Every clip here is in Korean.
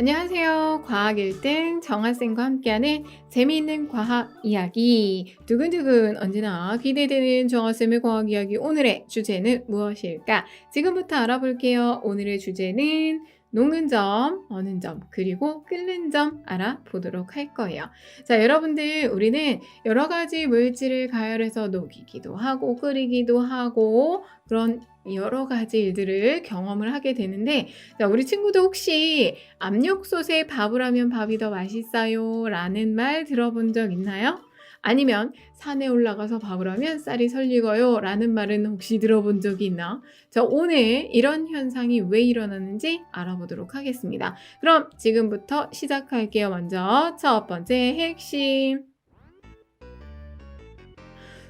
안녕하세요. 과학 1등 정하쌤과 함께하는 재미있는 과학 이야기. 두근두근 언제나 기대되는 정하쌤의 과학 이야기. 오늘의 주제는 무엇일까? 지금부터 알아볼게요. 오늘의 주제는 녹는 점, 어는 점, 그리고 끓는 점 알아보도록 할 거예요. 자, 여러분들, 우리는 여러 가지 물질을 가열해서 녹이기도 하고 끓이기도 하고 그런 여러 가지 일들을 경험을 하게 되는데, 자, 우리 친구들 혹시 압력솥에 밥을 하면 밥이 더 맛있어요 라는 말 들어본 적 있나요? 아니면 산에 올라가서 밥을 하면 쌀이 설익어요 라는 말은 혹시 들어본 적이 있나? 자, 오늘 이런 현상이 왜 일어나는지 알아보도록 하겠습니다. 그럼 지금부터 시작할게요. 먼저 첫 번째 핵심.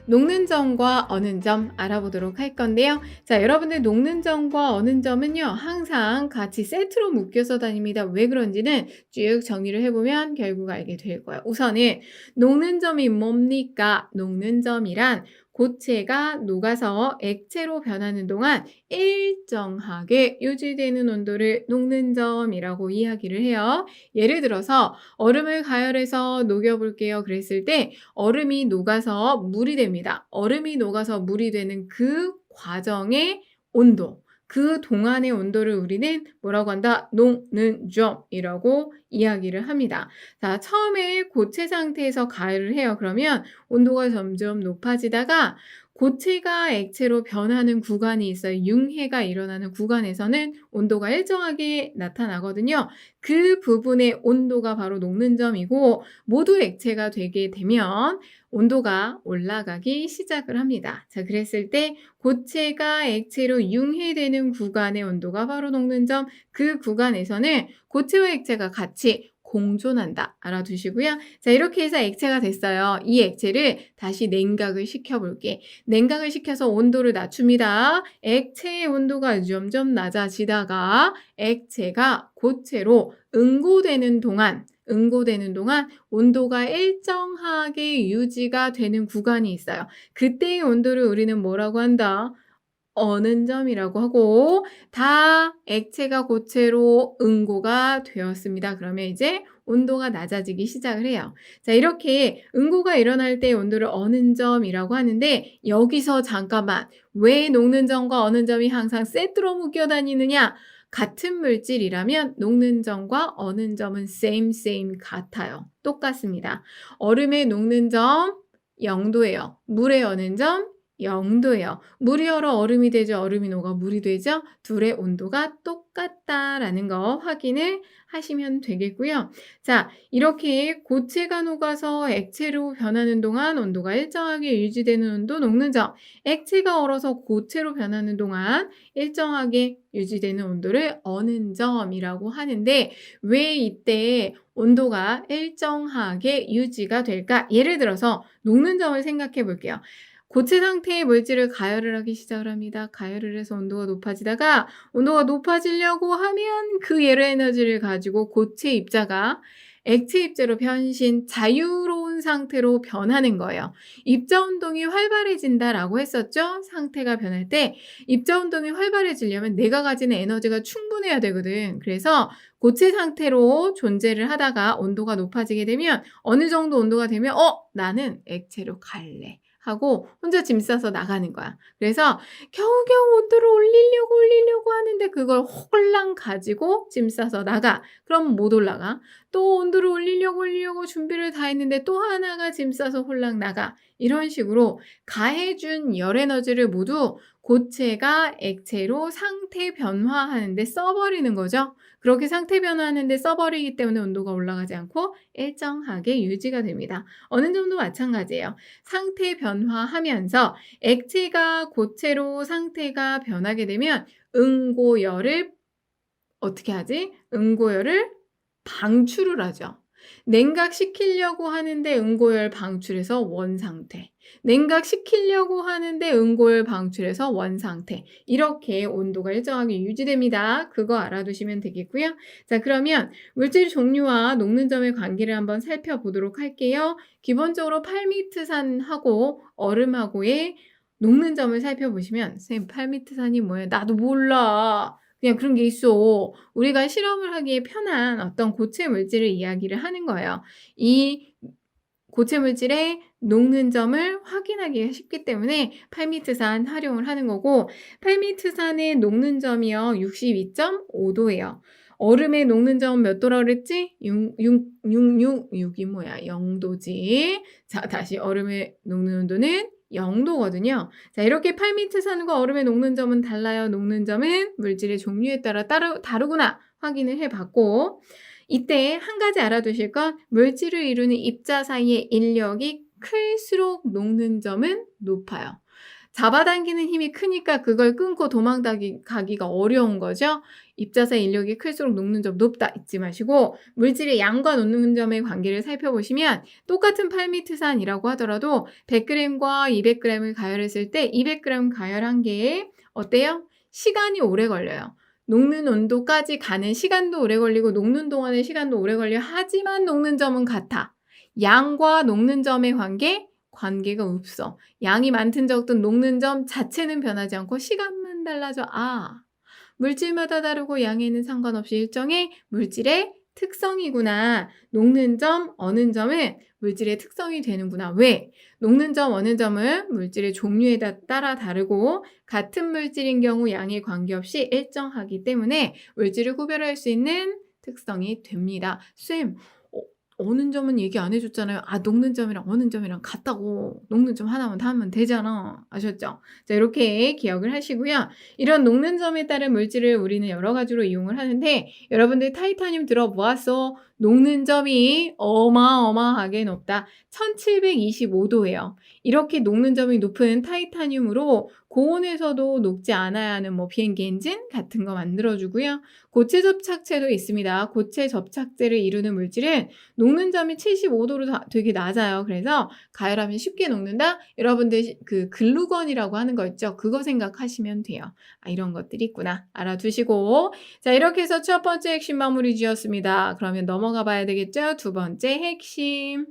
녹는 점과 어는 점 알아보도록 할 건데요. 자, 여러분들 녹는 점과 어는 점은요, 항상 같이 세트로 묶여서 다닙니다. 왜 그런지는 쭉 정리를 해보면 결국 알게 될 거예요. 우선은 녹는 점이 뭡니까? 녹는 점이란 고체가 녹아서 액체로 변하는 동안 일정하게 유지되는 온도를 녹는 점이라고 이야기를 해요. 예를 들어서 얼음을 가열해서 녹여볼게요. 그랬을 때 얼음이 녹아서 물이 됩니다. 얼음이 녹아서 물이 되는 그 과정의 온도, 그 동안의 온도를 우리는 뭐라고 한다? 녹는 점이라고 이야기를 합니다. 자, 처음에 고체 상태에서 가열을 해요. 그러면 온도가 점점 높아지다가 고체가 액체로 변하는 구간이 있어요. 융해가 일어나는 구간에서는 온도가 일정하게 나타나거든요. 그 부분의 온도가 바로 녹는 점이고, 모두 액체가 되게 되면 온도가 올라가기 시작을 합니다. 자, 그랬을 때 고체가 액체로 융해되는 구간의 온도가 바로 녹는 점, 그 구간에서는 고체와 액체가 같이 공존한다. 알아두시고요. 자, 이렇게 해서 액체가 됐어요. 이 액체를 다시 냉각을 시켜볼게. 냉각을 시켜서 온도를 낮춥니다. 액체의 온도가 점점 낮아지다가 액체가 고체로 응고되는 동안 온도가 일정하게 유지가 되는 구간이 있어요. 그때의 온도를 우리는 뭐라고 한다? 어는 점이라고 하고, 다 액체가 고체로 응고가 되었습니다. 그러면 이제 온도가 낮아지기 시작을 해요. 자, 이렇게 응고가 일어날 때 온도를 어는 점이라고 하는데, 여기서 잠깐만, 왜 녹는 점과 어는 점이 항상 세트로 묶여 다니느냐? 같은 물질이라면 녹는 점과 어는 점은 same 같아요. 똑같습니다. 얼음의 녹는 점 0도예요. 물의 어는 점 0도예요. 물이 얼어 얼음이 되죠. 얼음이 녹아 물이 되죠. 둘의 온도가 똑같다라는 거 확인을 하시면 되겠고요. 자, 이렇게 고체가 녹아서 액체로 변하는 동안 온도가 일정하게 유지되는 온도 녹는 점, 액체가 얼어서 고체로 변하는 동안 일정하게 유지되는 온도를 어는 점이라고 하는데, 왜 이때 온도가 일정하게 유지가 될까? 예를 들어서 녹는 점을 생각해 볼게요. 고체 상태의 물질을 가열을 하기 시작을 합니다. 가열을 해서 온도가 높아지다가, 온도가 높아지려고 하면 그 열의 에너지를 가지고 고체 입자가 액체 입자로 변신, 자유로운 상태로 변하는 거예요. 입자 운동이 활발해진다라고 했었죠? 상태가 변할 때 입자 운동이 활발해지려면 내가 가지는 에너지가 충분해야 되거든. 그래서 고체 상태로 존재를 하다가 온도가 높아지게 되면, 어느 정도 온도가 되면 나는 액체로 갈래 하고 혼자 짐 싸서 나가는 거야. 그래서 겨우겨우 온도를 올리려고 하는데 그걸 홀랑 가지고 짐 싸서 나가. 그럼 못 올라가. 또 온도를 올리려고 준비를 다 했는데 또 하나가 짐 싸서 홀랑 나가. 이런 식으로 가해준 열 에너지를 모두 고체가 액체로 상태 변화하는데 써버리는 거죠. 그렇게 상태 변화하는데 써버리기 때문에 온도가 올라가지 않고 일정하게 유지가 됩니다. 어느 정도 마찬가지예요. 상태 변화하면서 액체가 고체로 상태가 변하게 되면 응고열을 어떻게 하지? 응고열을 방출을 하죠. 냉각시키려고 하는데 응고열 방출해서 원상태. 냉각시키려고 하는데 응고열 방출해서 원상태. 이렇게 온도가 일정하게 유지됩니다. 그거 알아두시면 되겠고요. 자, 그러면 물질 종류와 녹는 점의 관계를 한번 살펴보도록 할게요. 기본적으로 팔미트산하고 얼음하고의 녹는 점을 살펴보시면, 선생님 팔미트산이 뭐예요? 나도 몰라. 그냥 그런 게 있어. 우리가 실험을 하기에 편한 어떤 고체 물질을 이야기를 하는 거예요. 이 고체 물질의 녹는 점을 확인하기가 쉽기 때문에 팔미트산 활용을 하는 거고, 팔미트산의 녹는 점이요 62.5 도예요. 얼음의 녹는 점은 몇 도라 그랬지? 6이 뭐야? 0 도지. 자, 다시 얼음의 녹는 온도는 0 도거든요. 자, 이렇게 팔미트산과 얼음의 녹는 점은 달라요. 녹는 점은 물질의 종류에 따라 다르구나 확인을 해 봤고, 이때 한 가지 알아두실 건 물질을 이루는 입자 사이의 인력이 클수록 녹는 점은 높아요. 잡아당기는 힘이 크니까 그걸 끊고 가기가 어려운 거죠. 입자 사이 인력이 클수록 녹는 점 높다 잊지 마시고, 물질의 양과 녹는 점의 관계를 살펴보시면 똑같은 팔미트산이라고 하더라도 100g과 200g을 가열했을 때 200g 가열한 개에 어때요? 시간이 오래 걸려요. 녹는 온도까지 가는 시간도 오래 걸리고 녹는 동안의 시간도 오래 걸려. 하지만 녹는 점은 같아. 양과 녹는 점의 관계가 없어. 양이 많든 적든 녹는 점 자체는 변하지 않고 시간만 달라져. 물질마다 다르고 양에는 상관없이 일정의 물질의 특성이구나. 녹는 점, 어는 점은 물질의 특성이 되는구나. 왜? 녹는 점, 어는 점은 물질의 종류에 따라 다르고 같은 물질인 경우 양에 관계없이 일정하기 때문에 물질을 구별할 수 있는 특성이 됩니다. 쌤, 어는 점은 얘기 안 해줬잖아요. 녹는 점이랑 어는 점이랑 같다고. 녹는 점 하나만 다 하면 되잖아. 아셨죠? 자, 이렇게 기억을 하시고요. 이런 녹는 점에 따른 물질을 우리는 여러 가지로 이용을 하는데, 여러분들 타이타늄 들어보았어? 녹는 점이 어마어마하게 높다. 1725도예요. 이렇게 녹는 점이 높은 타이타늄으로 고온에서도 녹지 않아야 하는 비행기 엔진 같은 거 만들어주고요. 고체 접착제도 있습니다. 고체 접착제를 이루는 물질은 녹는 점이 75도로 되게 낮아요. 그래서 가열하면 쉽게 녹는다? 여러분들 그 글루건이라고 하는 거 있죠? 그거 생각하시면 돼요. 이런 것들이 있구나. 알아두시고. 자, 이렇게 해서 첫 번째 핵심 마무리 지었습니다. 그러면 넘어가 봐야 되겠죠? 두 번째 핵심.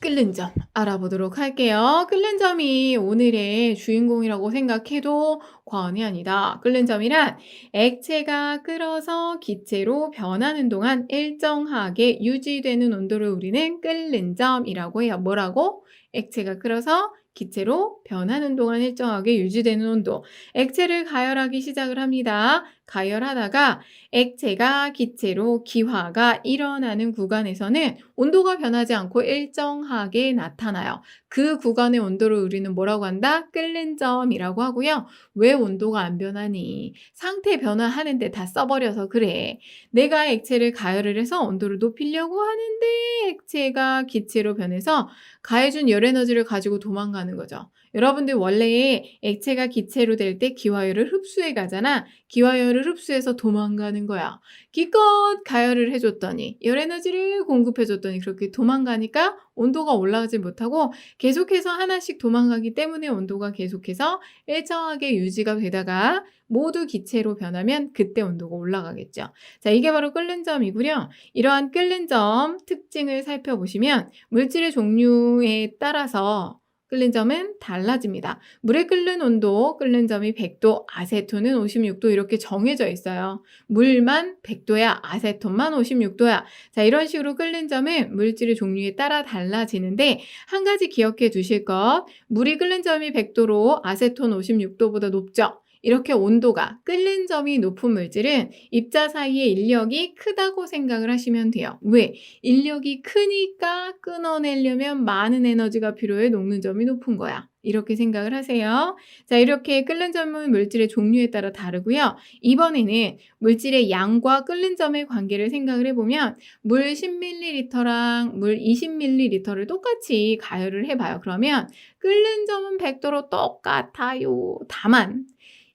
끓는 점 알아보도록 할게요. 끓는 점이 오늘의 주인공이라고 생각해도 과언이 아니다. 끓는 점이란 액체가 끓어서 기체로 변하는 동안 일정하게 유지되는 온도를 우리는 끓는 점이라고 해요. 뭐라고? 액체가 끓어서 기체로 변하는 동안 일정하게 유지되는 온도. 액체를 가열하기 시작을 합니다. 가열하다가 액체가 기체로 기화가 일어나는 구간에서는 온도가 변하지 않고 일정하게 나타나요. 그 구간의 온도를 우리는 뭐라고 한다? 끓는 점이라고 하고요. 왜 온도가 안 변하니? 상태 변화하는데 다 써버려서 그래. 내가 액체를 가열을 해서 온도를 높이려고 하는데 액체가 기체로 변해서 가해준 열 에너지를 가지고 도망가는 거죠. 여러분들 원래 액체가 기체로 될 때 기화열을 흡수해 가잖아. 기화열을 흡수해서 도망가는 거야. 기껏 가열을 해줬더니 열 에너지를 공급해줬더니 그렇게 도망가니까 온도가 올라가지 못하고 계속해서 하나씩 도망가기 때문에 온도가 계속해서 일정하게 유지가 되다가 모두 기체로 변하면 그때 온도가 올라가겠죠. 자, 이게 바로 끓는 점이고요. 이러한 끓는 점 특징을 살펴보시면 물질의 종류에 따라서 끓는 점은 달라집니다. 물의 끓는 온도, 끓는 점이 100도, 아세톤은 56도 이렇게 정해져 있어요. 물만 100도야, 아세톤만 56도야. 자, 이런 식으로 끓는 점은 물질의 종류에 따라 달라지는데 한 가지 기억해 두실 것, 물이 끓는 점이 100도로 아세톤 56도보다 높죠? 이렇게 온도가 끓는 점이 높은 물질은 입자 사이의 인력이 크다고 생각을 하시면 돼요. 왜? 인력이 크니까 끊어내려면 많은 에너지가 필요해 녹는 점이 높은 거야. 이렇게 생각을 하세요. 자, 이렇게 끓는 점은 물질의 종류에 따라 다르고요. 이번에는 물질의 양과 끓는 점의 관계를 생각을 해보면 물 10ml랑 물 20ml를 똑같이 가열을 해봐요. 그러면 끓는 점은 100도로 똑같아요. 다만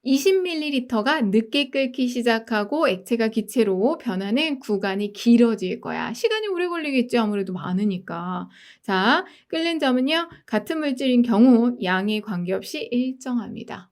20ml가 늦게 끓기 시작하고 액체가 기체로 변하는 구간이 길어질 거야. 시간이 오래 걸리겠죠. 아무래도 많으니까. 자, 끓는 점은요. 같은 물질인 경우 양에 관계없이 일정합니다.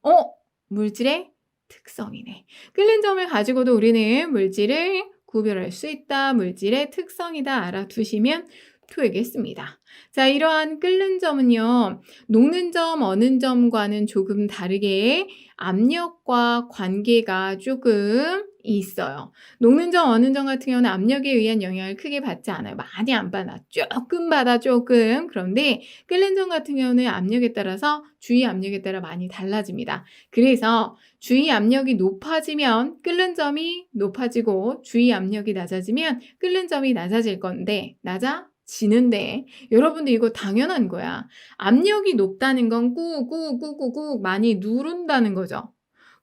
물질의 특성이네. 끓는 점을 가지고도 우리는 물질을 구별할 수 있다. 물질의 특성이다. 알아두시면 토해겠습니다. 자, 이러한 끓는 점은요, 녹는 점, 어는 점과는 조금 다르게 압력과 관계가 조금 있어요. 녹는 점, 어는 점 같은 경우는 압력에 의한 영향을 크게 받지 않아요. 많이 안 받아. 조금 받아, 조금. 그런데 끓는 점 같은 경우는 압력에 따라서 주위 압력에 따라 많이 달라집니다. 그래서 주위 압력이 높아지면 끓는 점이 높아지고 주위 압력이 낮아지면 끓는 점이 낮아질 건데, 낮아지는데 여러분들 이거 당연한 거야. 압력이 높다는 건 꾹꾹꾹꾹꾹 많이 누른다는 거죠.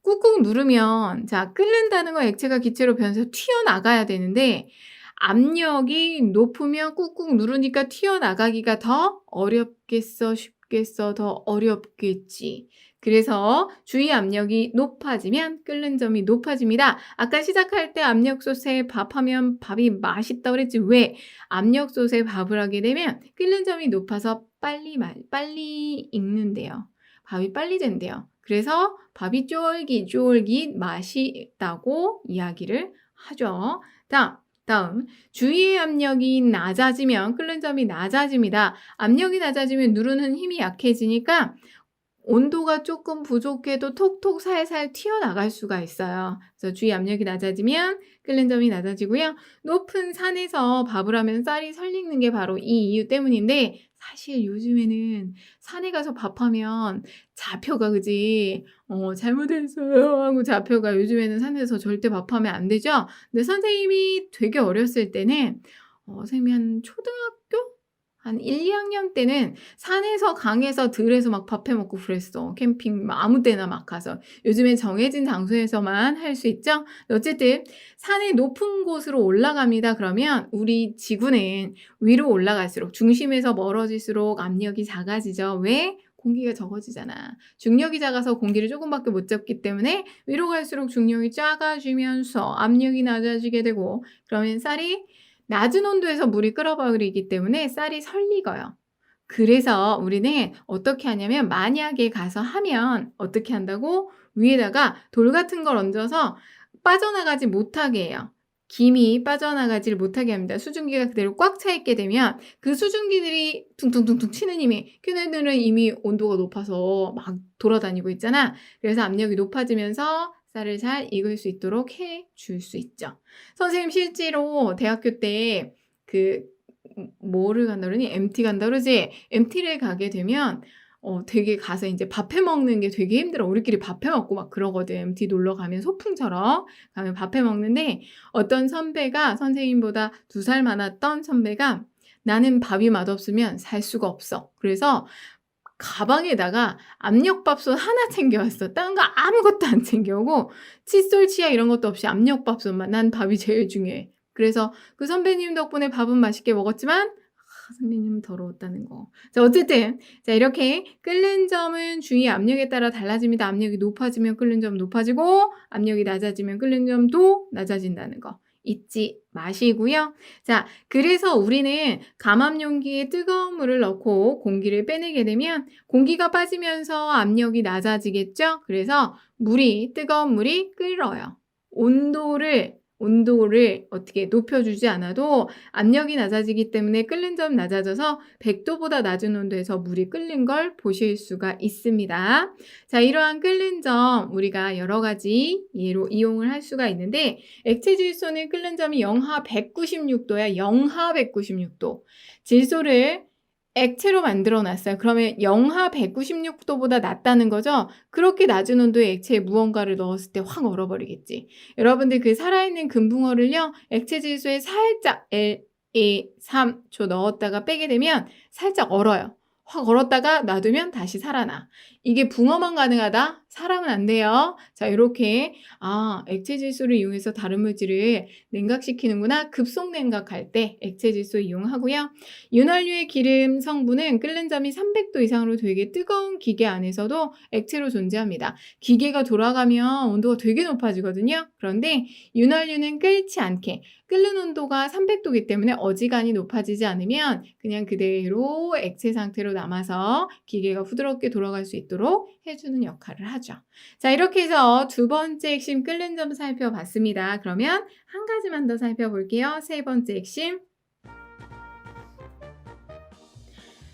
꾹꾹 누르면 자, 끓는다는 건 액체가 기체로 변해서 튀어나가야 되는데 압력이 높으면 꾹꾹 누르니까 튀어나가기가 더 어렵겠어, 쉽겠어, 더 어렵겠지. 그래서 주위 압력이 높아지면 끓는 점이 높아집니다. 아까 시작할 때 압력솥에 밥하면 밥이 맛있다고 그랬지. 왜? 압력솥에 밥을 하게 되면 끓는 점이 높아서 빨리 익는데요. 밥이 빨리 된대요. 그래서 밥이 쫄깃쫄깃 맛있다고 이야기를 하죠. 다음 주위의 압력이 낮아지면 끓는 점이 낮아집니다. 압력이 낮아지면 누르는 힘이 약해지니까 온도가 조금 부족해도 톡톡 살살 튀어나갈 수가 있어요. 그래서 주위 압력이 낮아지면 끓는 점이 낮아지고요. 높은 산에서 밥을 하면 쌀이 설익는 게 바로 이 이유 때문인데 사실 요즘에는 산에 가서 밥하면 잡혀가, 그지? 잘못했어요 하고 잡혀가. 요즘에는 산에서 절대 밥하면 안 되죠? 근데 선생님이 되게 어렸을 때는 선생님이 한 초등학교? 한 1-2학년 때는 산에서 강에서 들에서 막 밥 해 먹고 그랬어. 캠핑 막 아무 때나 막 가서. 요즘엔 정해진 장소에서만 할 수 있죠. 어쨌든 산의 높은 곳으로 올라갑니다. 그러면 우리 지구는 위로 올라갈수록 중심에서 멀어질수록 압력이 작아지죠. 왜? 공기가 적어지잖아. 중력이 작아서 공기를 조금밖에 못 잡기 때문에 위로 갈수록 중력이 작아지면서 압력이 낮아지게 되고 그러면 쌀이 낮은 온도에서 물이 끓어버리기 때문에 쌀이 설익어요. 그래서 우리는 어떻게 하냐면 만약에 가서 하면 어떻게 한다고? 위에다가 돌 같은 걸 얹어서 빠져나가지 못하게 해요. 김이 빠져나가지를 못하게 합니다. 수증기가 그대로 꽉 차 있게 되면 그 수증기들이 퉁퉁퉁퉁 치는 힘이, 걔네들은 이미 온도가 높아서 막 돌아다니고 있잖아. 그래서 압력이 높아지면서 쌀을 잘 익을 수 있도록 해 줄 수 있죠. 선생님 실제로 대학교 때 뭐를 간다 그러니? MT 간다 그러지? MT를 가게 되면 되게 가서 인제 밥 해 먹는 게 되게 힘들어. 우리끼리 밥 해 먹고 막 그러거든. MT 놀러 가면 소풍처럼 가면 밥 해 먹는데 어떤 선배가 선생님보다 2살 많았던 선배가 "나는 밥이 맛없으면 살 수가 없어." 그래서 가방에다가 압력밥솥 하나 챙겨왔어. 다른 거 아무것도 안 챙겨오고 칫솔, 치약 이런 것도 없이 압력밥솥만. "난 밥이 제일 중요해." 그래서 그 선배님 덕분에 밥은 맛있게 먹었지만 선배님은 더러웠다는 거. 자, 어쨌든 자, 이렇게 끓는 점은 주위 압력에 따라 달라집니다. 압력이 높아지면 끓는 점 높아지고 압력이 낮아지면 끓는 점도 낮아진다는 거 잊지 마시고요. 자, 그래서 우리는 감압 용기에 뜨거운 물을 넣고 공기를 빼내게 되면 공기가 빠지면서 압력이 낮아지겠죠? 그래서 뜨거운 물이 끓어요. 온도를 어떻게 높여주지 않아도 압력이 낮아지기 때문에 끓는 점 낮아져서 100도보다 낮은 온도에서 물이 끓는 걸 보실 수가 있습니다. 자, 이러한 끓는 점 우리가 여러 가지 예로 이용을 할 수가 있는데 액체 질소는 끓는 점이 영하 196도야. 영하 196도. 질소를 액체로 만들어 놨어요. 그러면 영하 196도보다 낮다는 거죠. 그렇게 낮은 온도의 액체에 무언가를 넣었을 때 확 얼어버리겠지. 여러분들 그 살아있는 금붕어를요. 액체 질소에 살짝 1, 2, 3초 넣었다가 빼게 되면 살짝 얼어요. 확 얼었다가 놔두면 다시 살아나. 이게 붕어만 가능하다? 사람은 안 돼요. 자, 이렇게 액체 질소를 이용해서 다른 물질을 냉각시키는구나. 급속 냉각할 때 액체 질소 이용하고요. 윤활유의 기름 성분은 끓는 점이 300도 이상으로 되게 뜨거운 기계 안에서도 액체로 존재합니다. 기계가 돌아가면 온도가 되게 높아지거든요. 그런데 윤활유는 끓지 않게 끓는 온도가 300도이기 때문에 어지간히 높아지지 않으면 그냥 그대로 액체 상태로 남아서 기계가 부드럽게 돌아갈 수 있도록 해주는 역할을 하죠. 자, 이렇게 해서 두 번째 핵심 끓는 점 살펴봤습니다. 그러면 한 가지만 더 살펴볼게요. 세 번째 핵심.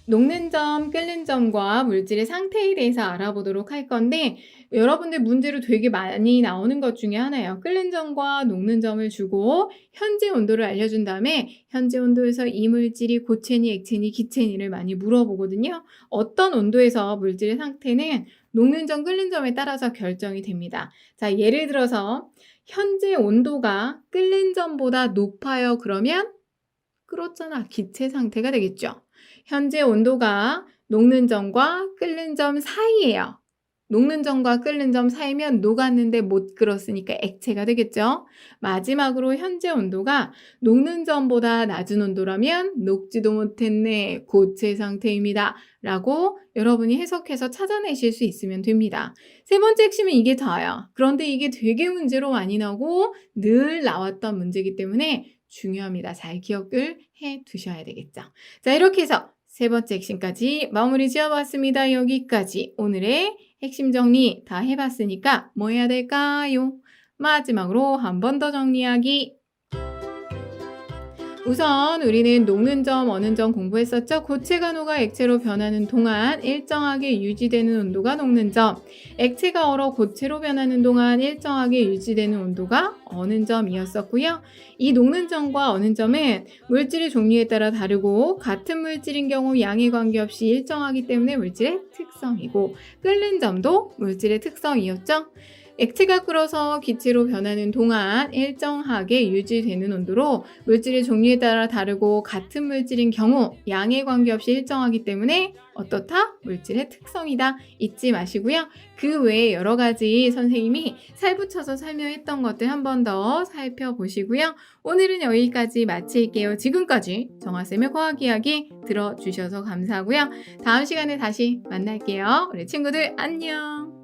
녹는 점, 끓는 점과 물질의 상태에 대해서 알아보도록 할 건데 여러분들 문제로 되게 많이 나오는 것 중에 하나예요. 끓는 점과 녹는 점을 주고 현재 온도를 알려준 다음에 현재 온도에서 이 물질이 고체니, 액체니, 기체니를 많이 물어보거든요. 어떤 온도에서 물질의 상태는 녹는 점, 끓는 점에 따라서 결정이 됩니다. 자, 예를 들어서 현재 온도가 끓는 점보다 높아요. 그러면 끓었잖아. 기체 상태가 되겠죠. 현재 온도가 녹는 점과 끓는 점 사이예요. 녹는 점과 끓는 점 사이면 녹았는데 못 끓었으니까 액체가 되겠죠. 마지막으로 현재 온도가 녹는 점보다 낮은 온도라면 녹지도 못했네. 고체 상태입니다. 라고 여러분이 해석해서 찾아내실 수 있으면 됩니다. 세 번째 핵심은 이게 다예요. 그런데 이게 되게 문제로 많이 나오고 늘 나왔던 문제이기 때문에 중요합니다. 잘 기억을 해 두셔야 되겠죠. 자, 이렇게 해서 세 번째 핵심까지 마무리 지어봤습니다. 여기까지 오늘의 핵심 정리 다 해봤으니까 뭐 해야 될까요? 마지막으로 한 번 더 정리하기. 우선 우리는 녹는 점, 어는 점 공부했었죠? 고체가 녹아 액체로 변하는 동안 일정하게 유지되는 온도가 녹는 점, 액체가 얼어 고체로 변하는 동안 일정하게 유지되는 온도가 어는 점이었었고요. 이 녹는 점과 어는 점은 물질의 종류에 따라 다르고 같은 물질인 경우 양에 관계없이 일정하기 때문에 물질의 특성이고 끓는 점도 물질의 특성이었죠. 액체가 끓어서 기체로 변하는 동안 일정하게 유지되는 온도로 물질의 종류에 따라 다르고 같은 물질인 경우 양에 관계없이 일정하기 때문에 어떻다? 물질의 특성이다. 잊지 마시고요. 그 외에 여러 가지 선생님이 살 붙여서 설명했던 것들 한 번 더 살펴보시고요. 오늘은 여기까지 마칠게요. 지금까지 정아쌤의 과학 이야기 들어주셔서 감사하고요. 다음 시간에 다시 만날게요. 우리 친구들 안녕.